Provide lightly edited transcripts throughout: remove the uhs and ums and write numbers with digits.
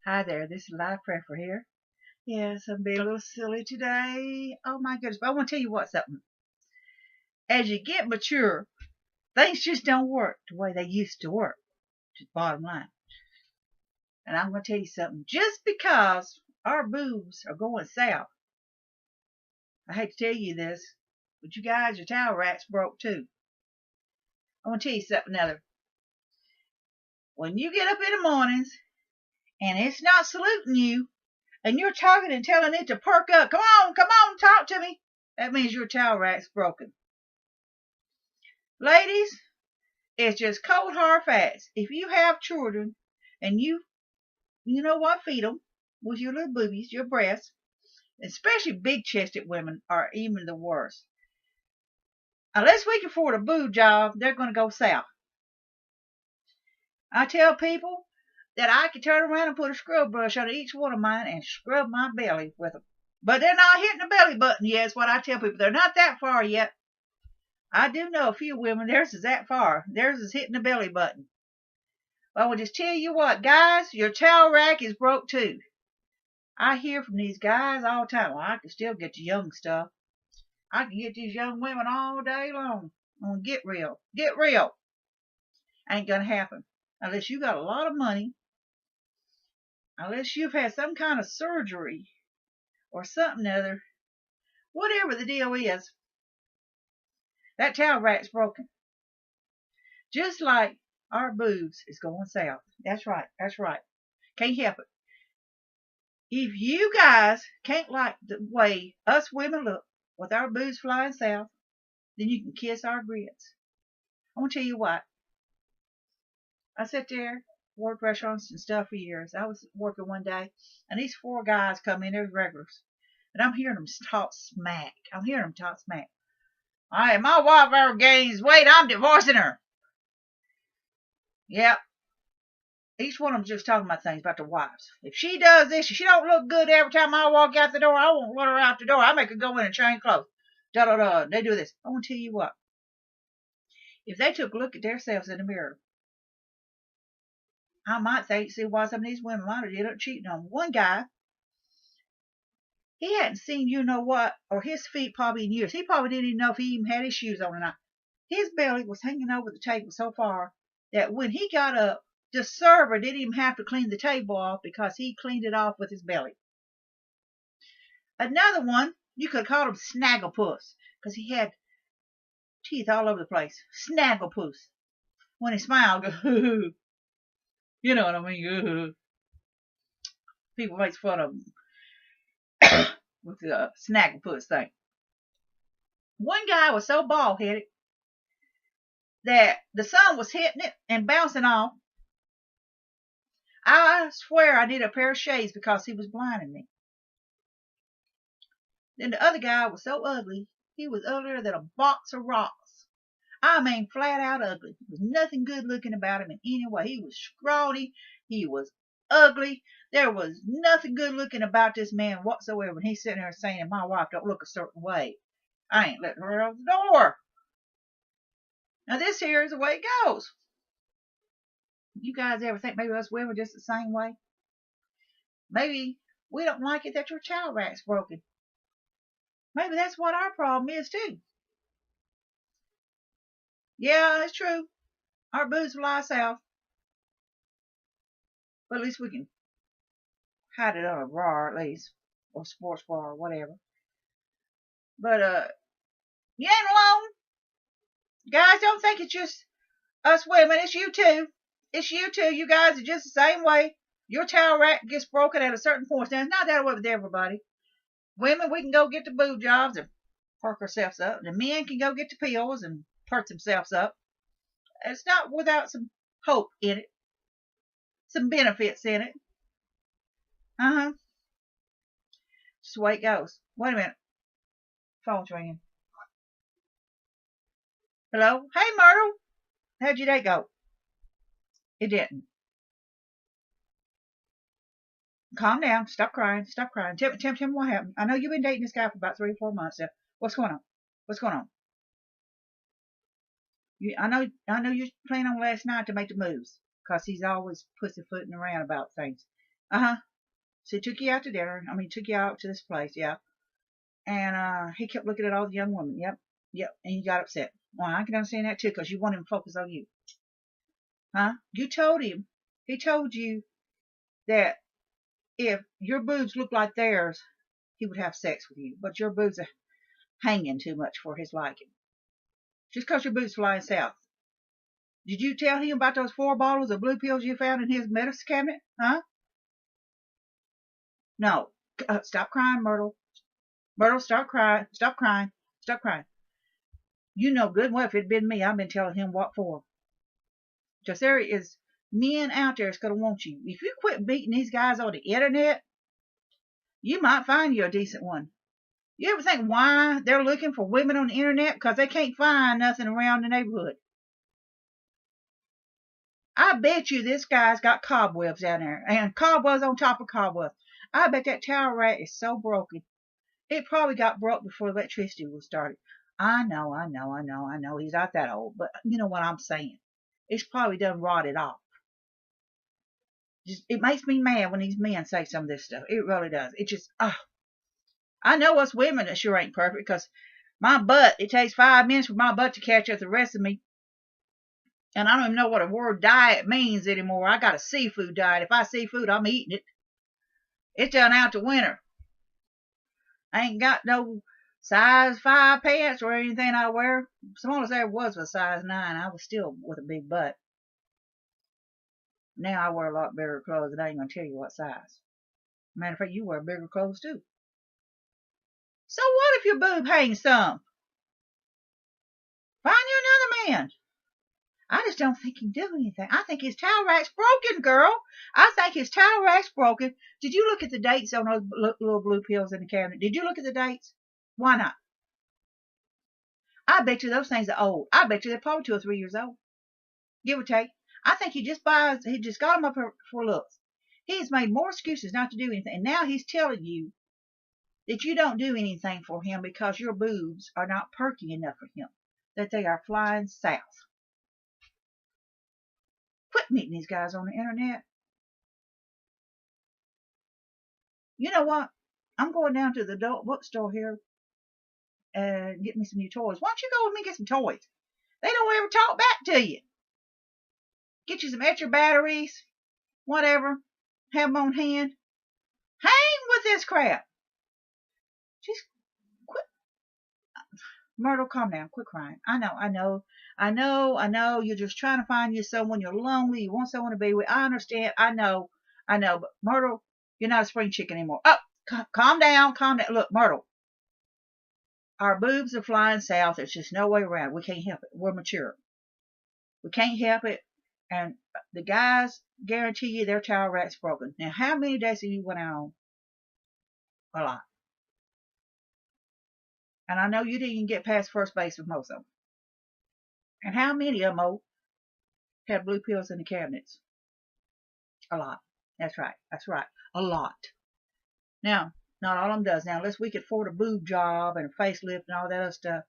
Hi there, this is Live Prepper here. Yes, I'm being a little silly today. Oh my goodness, but I want to tell you what something. As you get mature, things just don't work the way they used to work. Just bottom line. And I'm going to tell you something. Just because our boobs are going south, I hate to tell you this, but you guys, your towel racks broke too. I want to tell you something other. When you get up in the mornings and it's not saluting you, and you're talking and telling it to perk up, come on, talk to me, that means your towel rack's broken. Ladies, it's just cold hard facts. If you have children and you know what, feed them with your little boobies, your breasts, especially big chested women are even the worst. Unless we can afford a boob job, they're going to go south. I tell people that I can turn around and put a scrub brush on each one of mine and scrub my belly with them. But they're not hitting the belly button yet, is what I tell people. They're not that far yet. I do know a few women, theirs is that far. Theirs is hitting the belly button. Well, I will just tell you what, guys, your towel rack is broke too. I hear from these guys all the time. Well, I can still get the young stuff. I can get these young women all day long. Get real. Get real. Ain't gonna happen. Unless you got a lot of money. Unless you've had some kind of surgery or something or other. Whatever the deal is, that towel rack's broken. Just like our boobs is going south. That's right. That's right. Can't help it. If you guys can't like the way us women look with our boobs flying south, then you can kiss our grits. I want to tell you what. I sat there, worked restaurants and stuff for years. I was working one day, and these four guys come in, they're regulars, and I'm hearing them talk smack. All right, my wife ever gains weight, I'm divorcing her. Yep. Each one of them just talking about things about their wives. If she does this, if she don't look good every time I walk out the door, I won't let her out the door. I make her go in and change clothes. Da. They do this. I want to tell you what. If they took a look at themselves in the mirror, I might see why some of these women might have ended up cheating on one guy. He hadn't seen you know what, or his feet probably in years. He probably didn't even know if he even had his shoes on or not. His belly was hanging over the table so far that when he got up, the server didn't even have to clean the table off because he cleaned it off with his belly. Another one, you could call him Snagglepuss because he had teeth all over the place. Snagglepuss. When he smiled, go, you know what I mean? People make fun of him with the Snagglepuss thing. One guy was so bald headed that the sun was hitting it and bouncing off. I swear I did a pair of shades because he was blinding me. Then the other guy was so ugly, he was uglier than a box of rocks. I mean, flat out ugly. There was nothing good looking about him in any way. He was scrawny. He was ugly. There was nothing good looking about this man whatsoever. And he's sitting there saying, my wife don't look a certain way. I ain't letting her out the door. Now this here is the way it goes. You guys ever think maybe us women are just the same way? Maybe we don't like it that your towel rack's broken. Maybe that's what our problem is too. Yeah, it's true. Our boobs fly south. But at least we can hide it on a bra at least. Or sports bra or whatever. But you ain't alone. Guys, don't think it's just us women. It's you too. It's you too. You guys are just the same way. Your towel rack gets broken at a certain point. Now, it's not that way with everybody. Women, we can go get the boob jobs and perk ourselves up. The men can go get the pills and perk themselves up. It's not without some hope in it. Some benefits in it. Just the way it goes. Wait a minute. Phone's ringing. Hello? Hey, Myrtle. How'd your day go? It didn't. Calm down. Stop crying. Stop crying. Tell me what happened. I know you've been dating this guy for about 3 or 4 months now. What's going on? What's going on? I know you're planning on last night to make the moves because he's always pussyfooting around about things. Uh-huh. So he took you out to dinner. I mean, took you out to this place, yeah. And he kept looking at all the young women. Yep, yep. And you got upset. Well, I can understand that too, because you want him to focus on you. Huh? You told him. He told you that if your boobs look like theirs, he would have sex with you. But your boobs are hanging too much for his liking. Just because your boobs flying south. Did you tell him about those 4 bottles of blue pills you found in his medicine cabinet? Huh? No. Stop crying, Myrtle. Myrtle, stop crying. Stop crying. Stop crying. You know good and well if it'd been me, I've been telling him what for. Because there is men out there that's going to want you. If you quit beating these guys on the internet, you might find you a decent one. You ever think why they're looking for women on the internet? Because they can't find nothing around the neighborhood. I bet you this guy's got cobwebs down there. And cobwebs on top of cobwebs. I bet that towel rack is so broken. It probably got broke before electricity was started. I know. He's not that old. But you know what I'm saying. It's probably done rotted off. It makes me mad when these men say some of this stuff. It really does. It just, I know us women that sure ain't perfect, because my butt, it takes 5 minutes for my butt to catch up the rest of me. And I don't even know what a word diet means anymore. I got a seafood diet. If I see food, I'm eating it. It's done out to winter. I ain't got no size 5 pants or anything I wear. Smallest I ever was size 9. I was still with a big butt. Now I wear a lot bigger clothes, and I ain't gonna tell you what size. Matter of fact, you wear bigger clothes too. So what if your boob hangs some? Find you another man. I just don't think he can do anything. I think his towel rack's broken, girl. I think his towel rack's broken. Did you look at the dates on those little blue pills in the cabinet? Did you look at the dates? Why not? I bet you those things are old. I bet you they're probably 2 or 3 years old. Give or take. I think he just got them up for looks. He's made more excuses not to do anything. And now he's telling you that you don't do anything for him because your boobs are not perky enough for him. That they are flying south. Quit meeting these guys on the internet. You know what? I'm going down to the adult bookstore here and get me some new toys. Why don't you go with me and get some toys? They don't ever talk back to you. Get you some extra batteries, whatever. Have them on hand. Hang with this crap. Just quit. Myrtle, calm down. Quit crying. I know. You're just trying to find you someone. You're lonely. You want someone to be with. I understand. I know. But Myrtle, you're not a spring chicken anymore. Oh, calm down. Look, Myrtle. Our boobs are flying south. There's just no way around. We can't help it. We're mature. We can't help it. And the guys guarantee you their towel rack's broken. Now, how many days have you went out on? A lot. And I know you didn't even get past first base with most of them. And how many of them had blue pills in the cabinets? A lot. That's right. A lot. Now, not all of them does. Now, unless we could afford a boob job and a facelift and all that other stuff,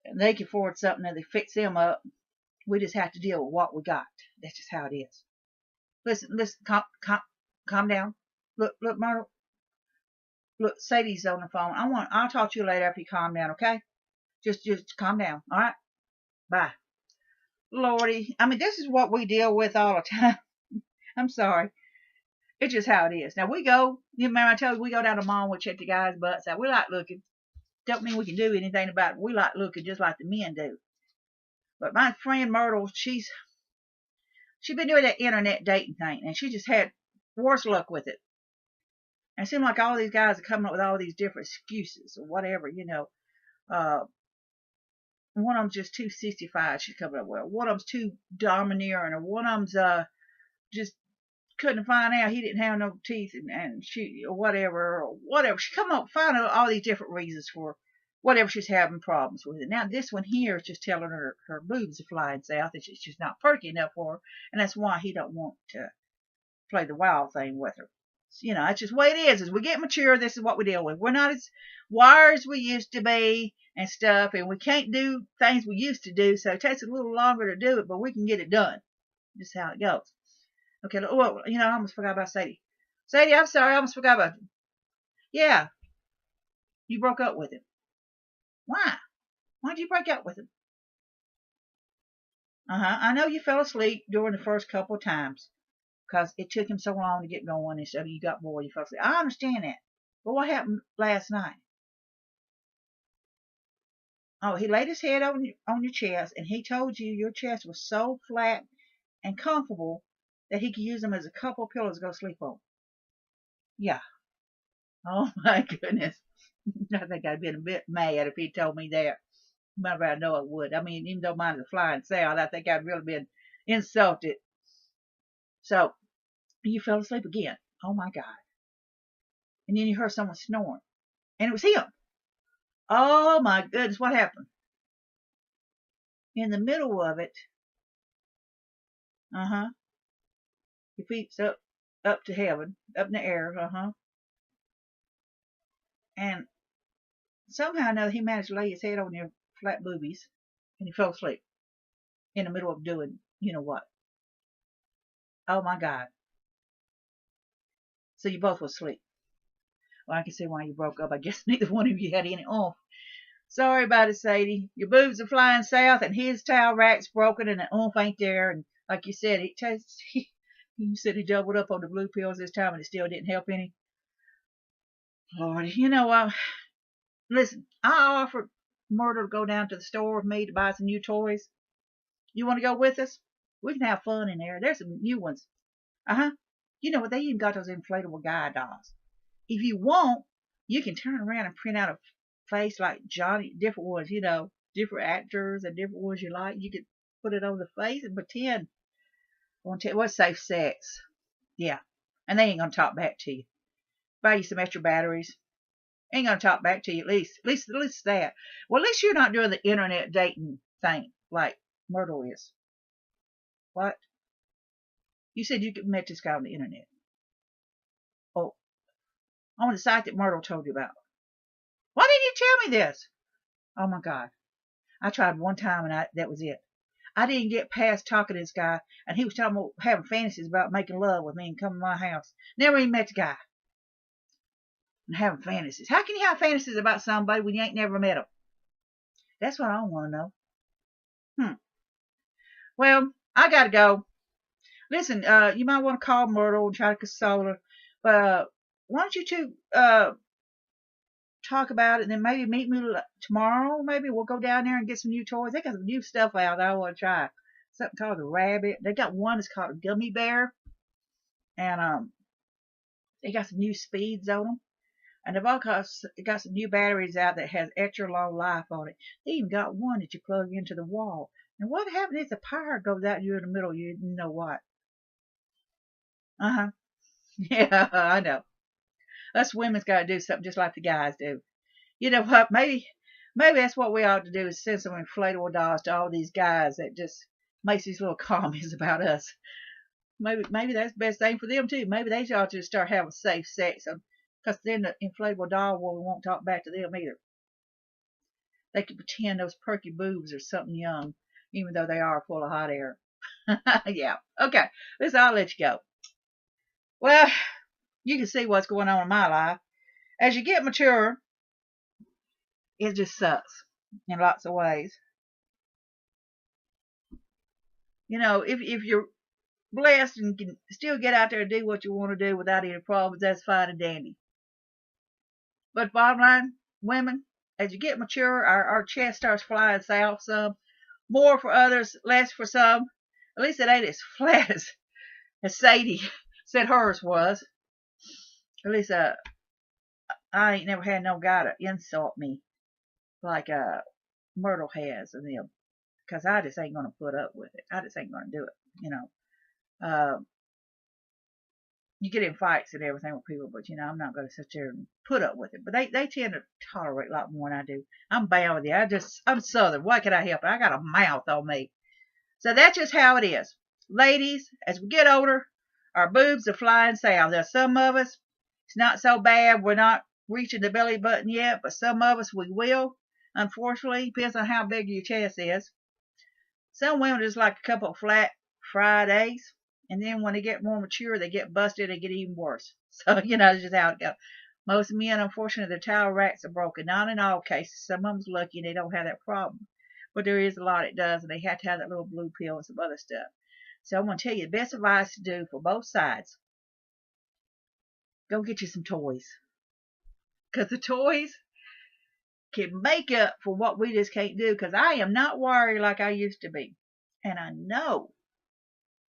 and they can afford something and they fix them up, we just have to deal with what we got. That's just how it is. Listen, calm down. Look, Myrtle. Look, Sadie's on the phone. I'll talk to you later after you calm down, okay? Just calm down, all right? Bye. Lordy, I mean, this is what we deal with all the time. I'm sorry. It's just how it is. Now we go. You remember I told you we go down to the mall. We check the guys' butts out. We like looking. Don't mean we can do anything about it. We like looking just like the men do. But my friend Myrtle, she's been doing that internet dating thing, and she just had worse luck with it. And it seemed like all these guys are coming up with all these different excuses or whatever, you know. One of them's just too 65, she's coming up with. One of them's too domineering, or one of them's just couldn't find out he didn't have no teeth, and she, or whatever. She come up finding all these different reasons for whatever she's having problems with it. Now this one here is just telling her boobs are flying south, and she's just not perky enough for her, and that's why he don't want to play the wild thing with her. You know, that's just the way it is. As we get mature, this is what we deal with. We're not as wise as we used to be and stuff, and we can't do things we used to do, so it takes a little longer to do it, but we can get it done. Just how it goes. Okay, well, I almost forgot about Sadie. Sadie, I'm sorry, I almost forgot about you. Yeah, you broke up with him. Why? Why'd you break up with him? I know you fell asleep during the first couple of times because it took him so long to get going and so you got bored, you fell asleep. I understand that. But what happened last night? Oh, he laid his head on your chest and he told you your chest was so flat and comfortable that he could use them as a couple of pillows to go sleep on. Yeah. Oh my goodness. I think I'd been a bit mad if he told me that. But I know I would. I mean, even though mine is a flying sound, I think I'd really been insulted. So you fell asleep again. Oh my God. And then you heard someone snoring. And it was him. Oh my goodness, what happened? In the middle of it, uh-huh, your feet's up to heaven, up in the air, uh-huh. And somehow or another he managed to lay his head on your flat boobies and he fell asleep in the middle of doing you know what. Oh my God. So you both were asleep. Well, I can see why you broke up. I guess neither one of you had any oomph. Sorry about it, Sadie. Your boobs are flying south and his towel rack's broken and the oomph ain't there. And like you said, you said he doubled up on the blue pills this time and it still didn't help any. Lord, listen, I offered Myrtle to go down to the store with me to buy some new toys. You want to go with us? We can have fun in there. There's some new ones. Uh-huh. You know what? They even got those inflatable guy dolls. If you want, you can turn around and print out a face like Johnny, different ones, different actors and different ones you like. You could put it on the face and pretend. I want to tell you what's safe sex. Yeah. And they ain't going to talk back to you. Buy you some extra batteries. Ain't gonna talk back to you at least that. Well, at least you're not doing the internet dating thing like Myrtle is. What? You said you met this guy on the internet. Oh, on the site that Myrtle told you about. Why didn't you tell me this? Oh my God. I tried one time and that was it. I didn't get past talking to this guy and he was talking about having fantasies about making love with me and coming to my house. Never even met the guy. And having fantasies. How can you have fantasies about somebody when you ain't never met them? That's what I want to know. Well, I gotta go. Listen, you might want to call Myrtle and try to console her. But why don't you two talk about it and then maybe meet me tomorrow? Maybe we'll go down there and get some new toys. They got some new stuff out that I want to try. Something called a rabbit. They got one that's called a gummy bear. And they got some new speeds on them. And they've all got some new batteries out that has extra long life on it. They even got one that you plug into the wall. And what happens if the power goes out you in the middle? You know what? Uh-huh. Yeah, I know. Us women's got to do something just like the guys do. You know what? Maybe that's what we ought to do is send some inflatable dolls to all these guys that just makes these little comments about us. Maybe that's the best thing for them too. Maybe they ought to just start having safe sex, because then the inflatable doll won't talk back to them either. They can pretend those perky boobs are something young, even though they are full of hot air. Yeah. Okay. Listen, I'll let you go. Well, you can see what's going on in my life. As you get mature, it just sucks in lots of ways. If you're blessed and can still get out there and do what you want to do without any problems, that's fine and dandy. But bottom line, women, as you get mature, our chest starts flying south some. More for others, less for some. At least it ain't as flat as Sadie said hers was. At least I ain't never had no guy to insult me like Myrtle has of them. Because I just ain't going to put up with it. I just ain't going to do it, You get in fights and everything with people, but, I'm not going to sit there and put up with it. But they tend to tolerate a lot more than I do. I'm bound with you. I'm Southern. Why can I help it? I got a mouth on me. So that's just how it is. Ladies, as we get older, our boobs are flying south. There's some of us, it's not so bad. We're not reaching the belly button yet, but some of us, we will. Unfortunately, depends on how big your chest is. Some women just like a couple of flat fried eggs. And then when they get more mature, they get busted and get even worse. So, it's just how it goes. Most men, unfortunately, their towel racks are broken. Not in all cases. Some of them's lucky and they don't have that problem. But there is a lot that does, and they have to have that little blue pill and some other stuff. So I'm going to tell you the best advice to do for both sides. Go get you some toys. Because the toys can make up for what we just can't do. Because I am not worried like I used to be. And I know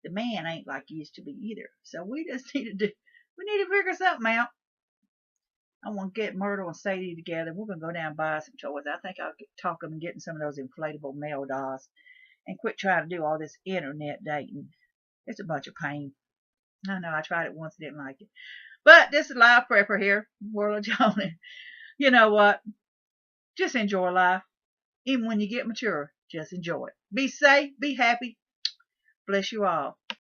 the man ain't like he used to be either. So we just need to figure something out. I want to get Myrtle and Sadie together. We're going to go down and buy some toys. I think I'll talk them and getting some of those inflatable male dolls and quit trying to do all this internet dating. It's a bunch of pain. I know I tried it once and didn't like it. But this is Life Prepper here, World of Johnny. You know what? Just enjoy life. Even when you get mature, just enjoy it. Be safe. Be happy. Bless you all.